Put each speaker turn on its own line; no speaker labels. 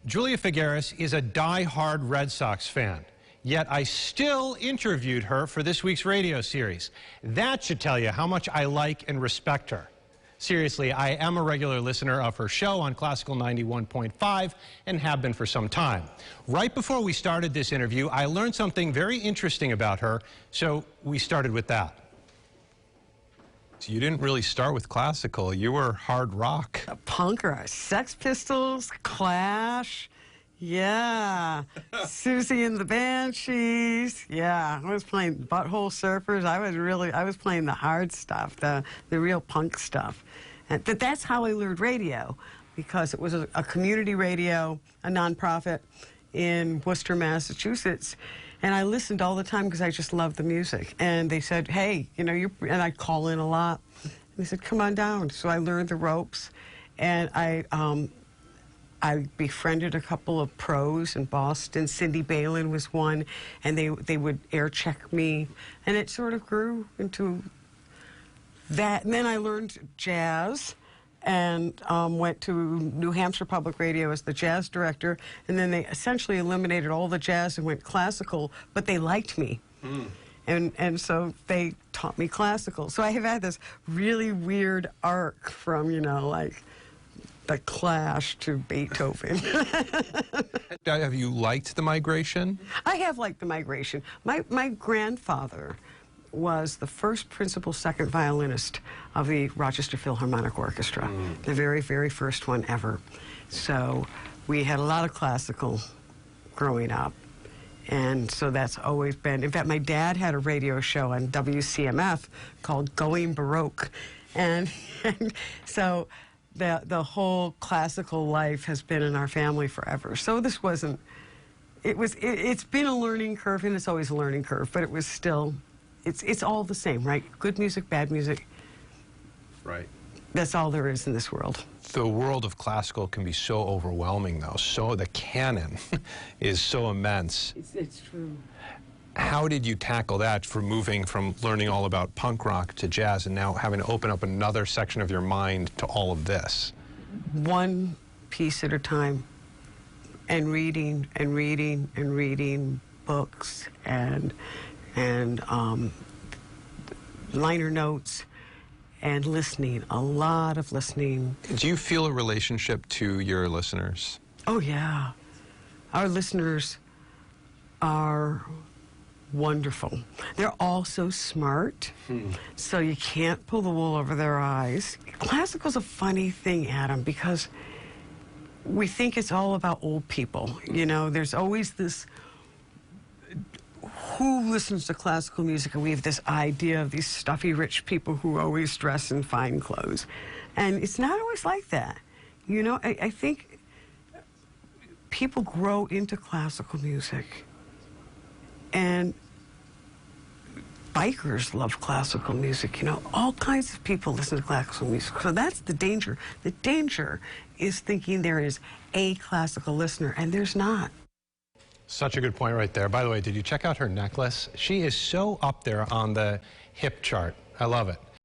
Julia Figueras is a die-hard Red Sox fan, yet I still interviewed her for this week's radio series. That should tell you how much I like and respect her. Seriously, I am a regular listener of her show on Classical 91.5 and have been for some time. Right before we started this interview, I learned something very interesting about her, so we started with that.
You didn't really start with classical. You were hard rock.
A punk rock. Sex Pistols, Clash, yeah. Susie and the Banshees, yeah. I was playing Butthole Surfers. I was playing the hard stuff, the real punk stuff. And that's how I learned radio, because it was a community radio, a nonprofit in Worcester, Massachusetts. And I listened all the time because I just loved the music. And they said, hey, you know, and I'd call in a lot. And they said, come on down. So I learned the ropes. And I befriended a couple of pros in Boston. Cindy Balin was one. And they would air check me. And it sort of grew into that. And then I learned jazz and went to New Hampshire Public Radio as the jazz director, and then they essentially eliminated all the jazz and went classical, but they liked me. And so they taught me classical. So I have had this really weird arc from, you know, like the Clash to Beethoven.
Have you liked the migration?
I have liked the migration. My grandfather was the first principal second violinist of the Rochester Philharmonic Orchestra, the very, very first one ever. So we had a lot of classical growing up. And so that's always been, in fact, my dad had a radio show on WCMF called Going Baroque. And so the whole classical life has been in our family forever. So this wasn't, it's been a learning curve, and it's always a learning curve, but it was still, it's all the same, right? Good music, bad music.
Right.
That's all there is in this world.
The world of classical can be so overwhelming, though. So the canon is so immense.
It's true.
How did you tackle that, for moving from learning all about punk rock to jazz and now having to open up another section of your mind to all of this?
One piece at a time, and reading and reading and reading books and liner notes, and listening, a lot of listening.
Do you feel a relationship to your listeners?
Oh, yeah. Our listeners are wonderful. They're all so smart, so you can't pull the wool over their eyes. Classical's a funny thing, Adam, because we think it's all about old people. You know, there's always this, who listens to classical music, and we have this idea of these stuffy rich people who always dress in fine clothes. And it's not always like that. You know, I think people grow into classical music, and bikers love classical music. You know, all kinds of people listen to classical music. So that's the danger. The danger is thinking there is a classical listener, and there's not.
Such a good point right there. By the way, did you check out her necklace? She is so up there on the hip chart. I love it.